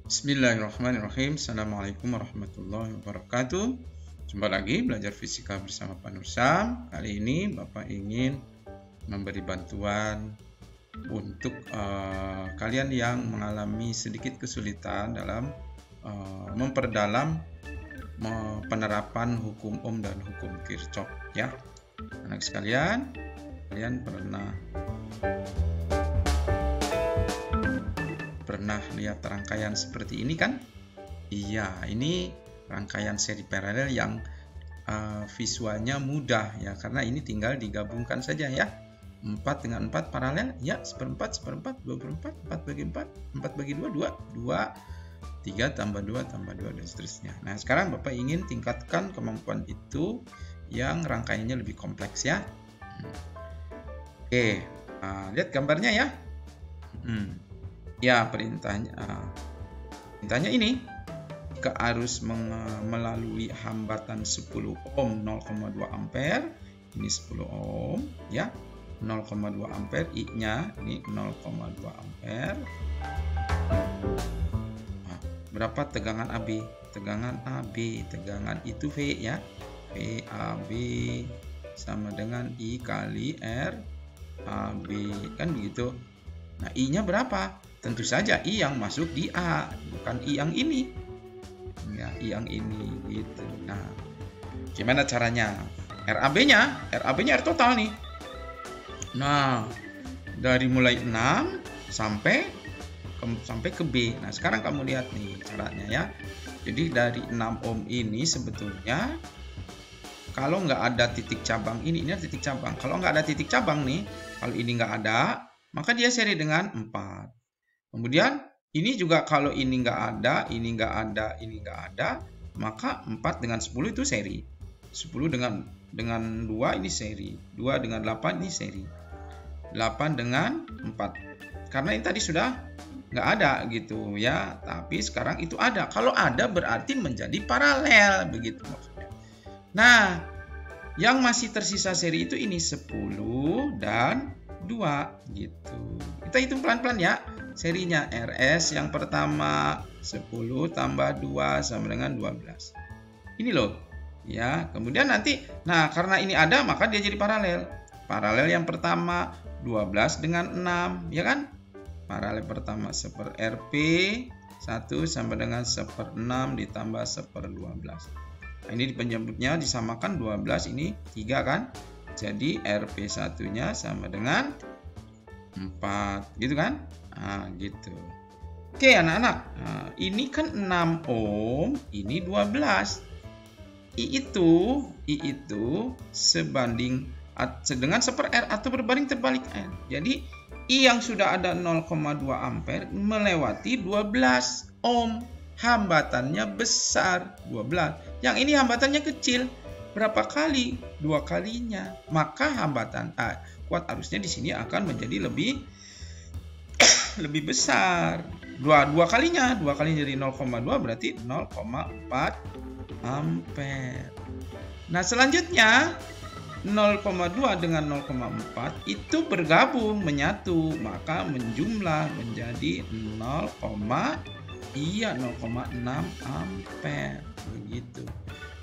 Bismillahirrahmanirrahim. Assalamualaikum warahmatullahi wabarakatuh. Jumpa lagi belajar fisika bersama Pak Nursam. Kali ini Bapak ingin memberi bantuan untuk kalian yang mengalami sedikit kesulitan dalam memperdalam penerapan hukum Ohm dan hukum Kirchhoff, ya. Anak sekalian, kalian pernah lihat rangkaian seperti ini kan? Iya, ini rangkaian seri paralel yang visualnya mudah ya, karena ini tinggal digabungkan saja ya. 4 dengan 4 paralel ya, seperempat, 24, 4 bagi 4, 4 bagi 2, 2, 3 tambah 2 tambah 2 dan seterusnya. Nah, sekarang Bapak ingin tingkatkan kemampuan itu yang rangkaiannya lebih kompleks ya. Oke, lihat gambarnya ya. Ya, perintahnya ini, jika arus melalui hambatan 10 ohm 0,2 ampere, ini 10 ohm ya, 0,2 ampere, I-nya ini 0,2 ampere. Nah, berapa tegangan AB? Tegangan itu V ya, V AB sama dengan I kali R AB, kan begitu. Nah, I-nya berapa? Tentu saja I yang masuk di A, bukan I yang ini. Ya, I yang ini gitu. Nah, gimana caranya? RAB-nya R total nih. Nah, dari mulai 6 sampai ke B. Nah, sekarang kamu lihat nih caranya ya. Jadi dari 6 ohm ini sebetulnya kalau nggak ada titik cabang ini ada titik cabang. Kalau nggak ada titik cabang nih, kalau ini nggak ada, maka dia seri dengan 4. Kemudian ini juga kalau ini nggak ada, ini nggak ada, maka 4 dengan 10 itu seri. 10 dengan 2 ini seri. 2 dengan 8 ini seri. 8 dengan 4. Karena ini tadi sudah nggak ada gitu ya. Tapi sekarang itu ada. Kalau ada berarti menjadi paralel, begitu maksudnya. Nah, yang masih tersisa seri itu ini 10 dan 2 gitu. Kita hitung pelan-pelan ya. Serinya RS yang pertama 10 tambah 2 sama dengan 12. Ini loh. Ya, kemudian nanti karena ini ada maka dia jadi paralel. Paralel yang pertama 12 dengan 6, ya kan? Paralel pertama 1 RP 1 sama dengan 1/6 ditambah 1/12. Nah, ini penyebutnya disamakan 12 ini 3 kan? Jadi RP satunya sama dengan 4, gitu kan? Nah, gitu. Oke, anak-anak. Nah, ini kan 6 ohm, ini 12. I itu sebanding dengan 1/R atau berbanding terbalik R. Jadi, I yang sudah ada 0,2 ampere melewati 12 ohm. Hambatannya besar, 12. Yang ini hambatannya kecil. Berapa kali? 2 kalinya. Maka hambatan kuat arusnya di sini akan menjadi lebih besar. 2 kalinya dari 0,2 berarti 0,4 ampere. Nah, selanjutnya 0,2 dengan 0,4 itu bergabung menyatu, maka menjumlah menjadi 0,6 ampere begitu.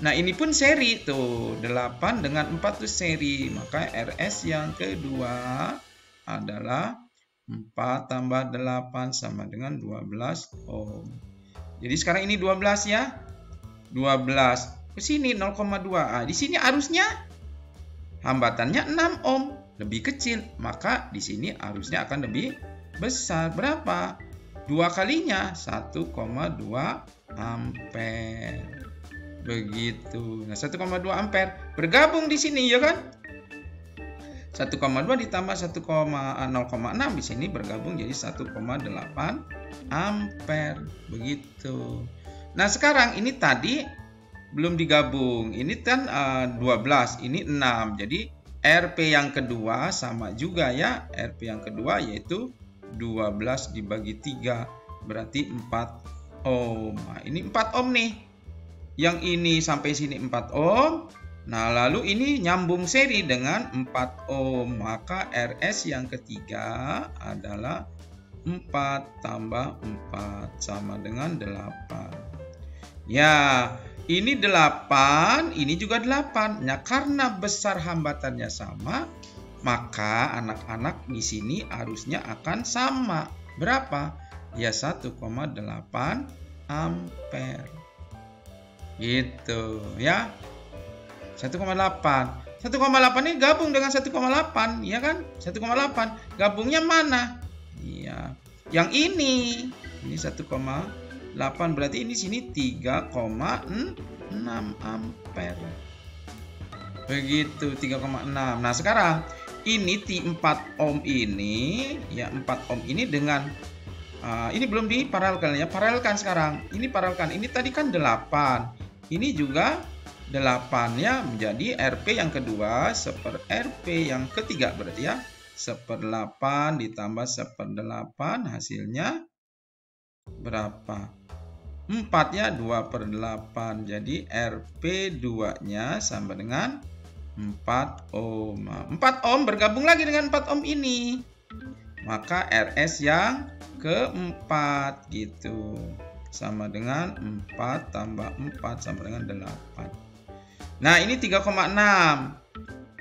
Nah, ini pun seri tuh, 8 dengan 4 tuh seri, maka RS yang kedua adalah 4 tambah 8 sama dengan 12 ohm. Jadi sekarang ini 12 ya. 12 ke sini 0,2. Di sini arusnya hambatannya 6 ohm, lebih kecil, maka di sini arusnya akan lebih besar. Berapa? 2 kalinya 1,2 ampere. Begitu. Nah, 1,2 ampere bergabung di sini ya kan? 1,2 ditambah 0,6 di sini bergabung jadi 1,8 ampere. Begitu. Nah, sekarang ini tadi belum digabung. Ini kan 12, ini 6. Jadi RP yang kedua sama juga ya. RP yang kedua yaitu 12 dibagi 3 berarti 4 ohm. Nah, ini 4 ohm nih. Yang ini sampai sini 4 ohm. Nah, lalu ini nyambung seri dengan 4 ohm. Maka RS yang ketiga adalah 4 tambah 4 sama dengan 8. Ya, ini 8, ini juga 8. Nah, karena besar hambatannya sama, maka anak-anak di sini harusnya akan sama. Berapa? Ya, 1,8 ampere. Gitu ya. 1,8. 1,8 ini gabung dengan 1,8, ya kan? 1,8. Gabungnya mana? Iya, yang ini. Ini 1,8, berarti ini sini 3,6 ampere. Begitu, 3,6. Nah, sekarang ini 4 ohm ini, ya 4 ohm ini dengan ini belum diparalelkan ya. Paralelkan sekarang. Ini paralelkan. Ini tadi kan 8. Ini juga 8 ya, menjadi RP yang kedua seper RP yang ketiga berarti ya. 1/8 ditambah 1/8 hasilnya berapa? 4 ya, 2/8. Jadi RP2-nya sama dengan 4 ohm. 4 ohm bergabung lagi dengan 4 ohm ini. Maka RS yang keempat gitu. Sama dengan 4 tambah 4 sama dengan 8. Nah, ini 3,6.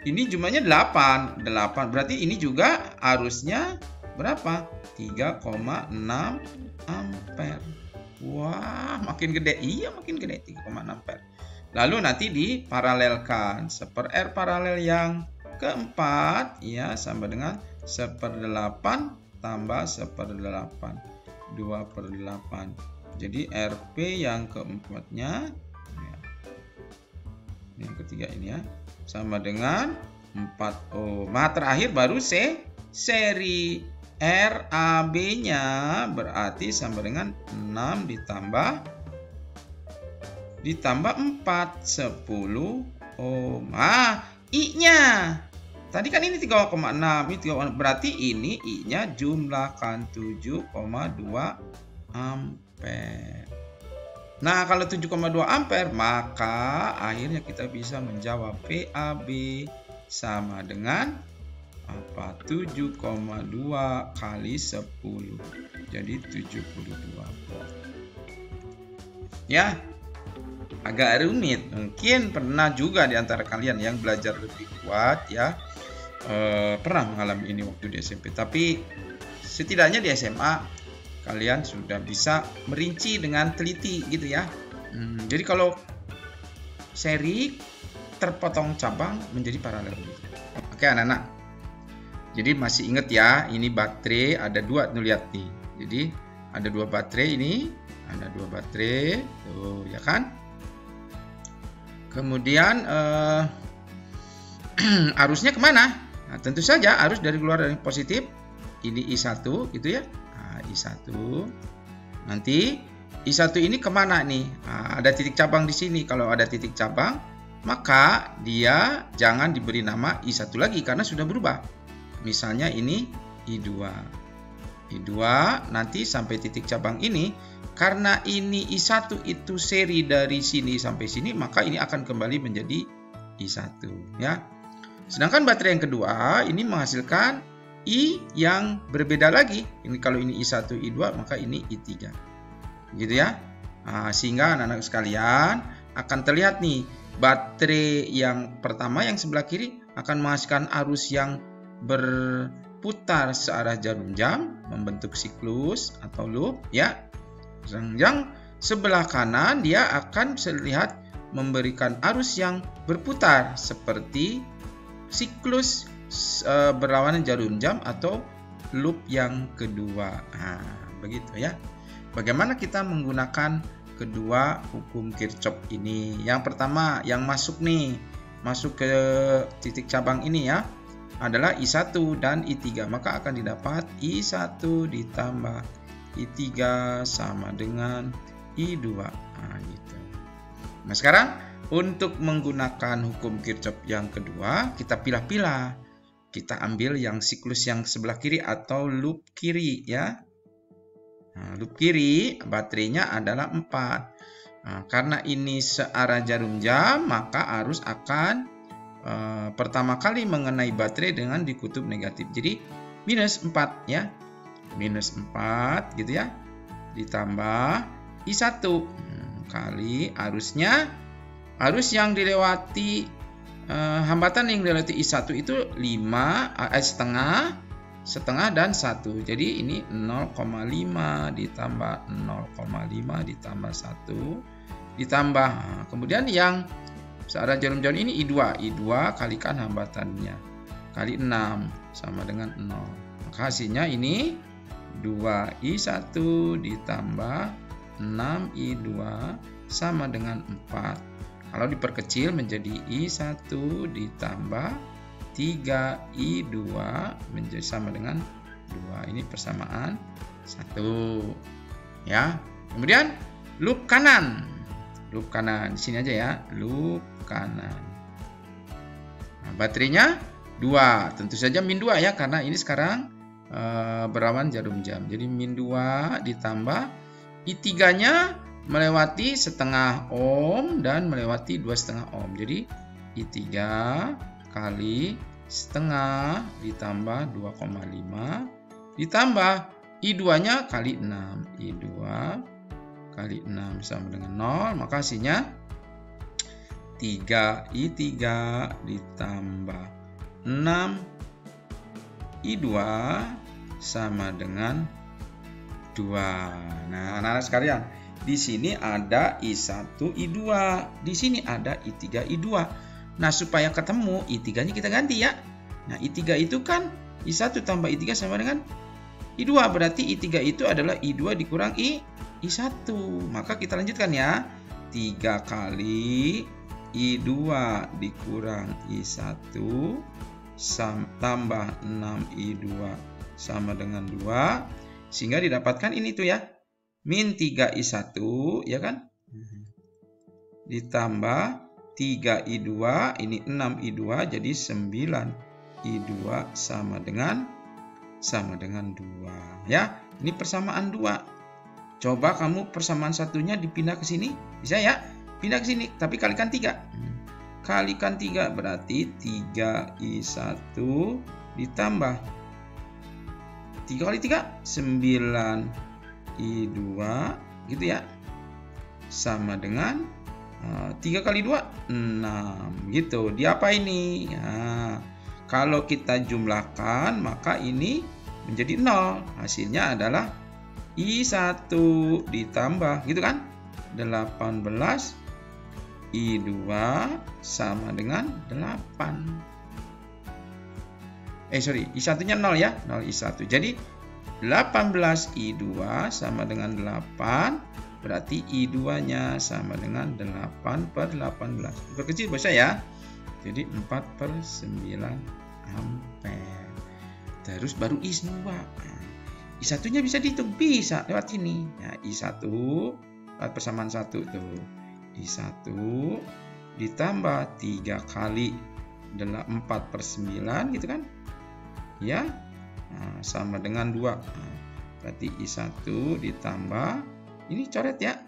Ini jumlahnya 8. Berarti ini juga harusnya berapa? 3,6 ampere. Wah, makin gede. Iya, makin gede. 3,6 ampere. Lalu nanti diparalelkan. Seper R paralel yang keempat. Ya, sama dengan 1/8 tambah 1/8. 2/8. Jadi RP yang keempatnya. Ya, yang ketiga ini ya. Sama dengan 4 ohm. Nah, terakhir baru seri RAB-nya berarti sama dengan 6 ditambah 4, 10 ohm. Ah, I-nya. Tadi kan ini 3,6, ini 3,6. Berarti ini I-nya jumlahkan 7,2 ampere. Nah, kalau 7,2 ampere, maka akhirnya kita bisa menjawab PAB sama dengan apa? 7,2 kali 10. Jadi 72 volt. Ya, agak rumit. Mungkin pernah juga di antara kalian yang belajar lebih kuat ya, pernah mengalami ini waktu di SMP. Tapi setidaknya di SMA kalian sudah bisa merinci dengan teliti gitu ya. Jadi kalau seri terpotong cabang menjadi paralel. Oke anak-anak. Jadi masih ingat ya, ini baterai ada 2 tuh, lihat nih. Jadi ada 2 baterai ini, ada 2 baterai tuh ya kan. Kemudian arusnya kemana? Nah, tentu saja arus dari keluar dari positif. Ini I1 gitu ya. I1. Nanti I1 ini kemana nih? Ada titik cabang di sini. Kalau ada titik cabang, maka dia jangan diberi nama I1 lagi karena sudah berubah. Misalnya ini I2. I2 nanti sampai titik cabang ini, karena ini I1 itu seri dari sini sampai sini, maka ini akan kembali menjadi I1 ya. Sedangkan baterai yang kedua ini menghasilkan I yang berbeda lagi. Ini kalau ini I1, I2, maka ini I3. Gitu ya. Sehingga anak-anak sekalian akan terlihat nih, baterai yang pertama yang sebelah kiri akan menghasilkan arus yang berputar searah jarum jam, membentuk siklus atau loop ya. Yang sebelah kanan dia akan terlihat memberikan arus yang berputar seperti siklus berlawanan jarum jam atau loop yang kedua. Begitu ya. Bagaimana kita menggunakan kedua hukum Kirchhoff ini? Yang pertama yang masuk ke titik cabang ini ya, adalah I1 dan I3. Maka akan didapat I1 ditambah I3 sama dengan I2. Gitu. Nah, sekarang untuk menggunakan hukum Kirchhoff yang kedua, kita pilah-pilah. Kita ambil yang siklus yang sebelah kiri atau loop kiri ya. Loop kiri baterainya adalah 4. Karena ini searah jarum jam, maka arus akan pertama kali mengenai baterai dengan di kutub negatif. Jadi minus 4 ya. minus 4 gitu ya, ditambah I1 kali arus yang dilewati hambatan yang dilewati I1 itu 5 setengah dan 1. Jadi ini 0,5 ditambah 0,5 ditambah 1 ditambah kemudian yang searah jarum-jarum ini I2 kalikan hambatannya kali 6 sama dengan 0. Maka hasilnya ini 2I1 ditambah 6I2 sama dengan 4. Kalau diperkecil menjadi I1 ditambah 3I2 menjadi sama dengan 2. Ini persamaan 1. Ya. Kemudian loop kanan. Loop kanan. Di sini aja ya, loop kanan. Nah, baterainya 2. Tentu saja min 2 ya, karena ini sekarang berawan jarum jam. Jadi min 2 ditambah I3-nya melewati setengah ohm dan melewati 2,5 ohm. Jadi I3 kali setengah ditambah 2,5 ditambah I2-nya kali 6. I2 kali 6 sama dengan 0. Maka hasilnya 3I3 ditambah 6I2 sama dengan 2. Nah, anak-anak sekalian, di sini ada I1, I2. Di sini ada I3, I2. Nah, supaya ketemu I3-nya kita ganti ya. Nah, I3 itu kan I1 tambah I3 sama dengan I2. Berarti I3 itu adalah I2 dikurang I1. Maka kita lanjutkan ya. 3 kali I2 dikurang I1 tambah 6I2 sama dengan 2. Sehingga didapatkan ini tuh ya. Min 3I1 ya kan, ditambah 3I2, ini 6I2 jadi 9I2 sama dengan 2 ya. Ini persamaan 2. Coba kamu persamaan satunya dipindah ke sini, bisa ya, pindah ke sini tapi kalikan 3. Kalikan 3 berarti 3I1 ditambah 3 kali 3 9I2 gitu ya, sama dengan 3 kali 2 6 gitu. Dia apa ini ya, kalau kita jumlahkan maka ini menjadi 0. Hasilnya adalah I1 ditambah gitu kan 18 I2 sama dengan 8. I1 nya 0 ya, 0 I1. Jadi 18 I2 sama dengan 8, berarti I2-nya sama dengan 8 per 18. Perkecil bisa ya. Jadi 4/9 ampere. Terus baru I2. I1-nya bisa dihitung, bisa lewat sini. Ya, I1 persamaan 1 tuh. I1 ditambah 3 kali 4/9 gitu kan. Ya. Nah, sama dengan 2. Berarti I1 ditambah ini coret ya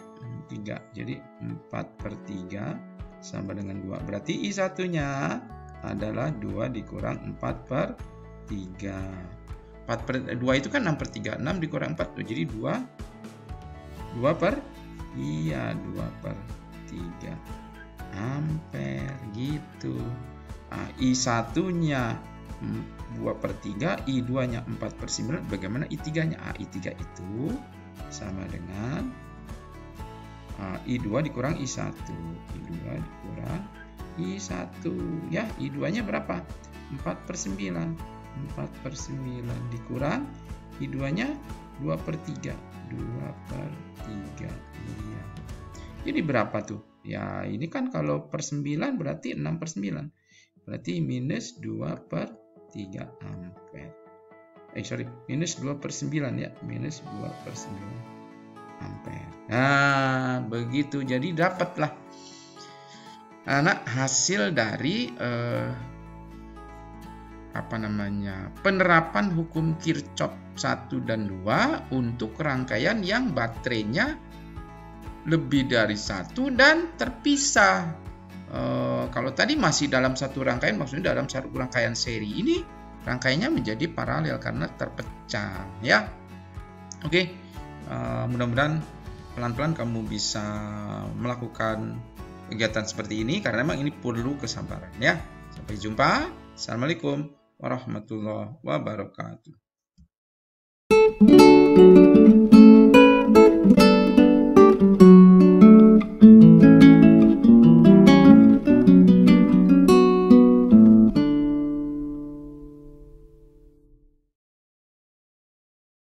3. Jadi 4/3 sama dengan 2. Berarti I1-nya adalah 2 dikurang 4/3. 2 itu kan 6/3. 6 dikurang 4 tuh jadi 2/3 ampere gitu. Nah, I1-nya 2/3, I2-nya 4/9. Bagaimana I3-nya? I3 itu sama dengan I2 dikurang I1. I2 dikurang I1 ya. I2-nya berapa? 4/9. 4/9 dikurang I2-nya 2/3. 2/3 iya. Jadi berapa tuh? Ya ini kan kalau per 9 berarti 6/9. Berarti minus 2/3 ampere. Minus 2/9 ya. Minus 2/9 ampere. Nah, begitu. Jadi dapatlah anak hasil dari penerapan hukum Kirchhoff 1 dan 2 untuk rangkaian yang baterainya lebih dari 1 dan terpisah. Kalau tadi masih dalam satu rangkaian, maksudnya dalam satu rangkaian seri, ini rangkaiannya menjadi paralel karena terpecah ya. Oke, mudah-mudahan pelan-pelan kamu bisa melakukan kegiatan seperti ini karena memang ini perlu kesabaran ya. Sampai jumpa. Assalamualaikum warahmatullahi wabarakatuh.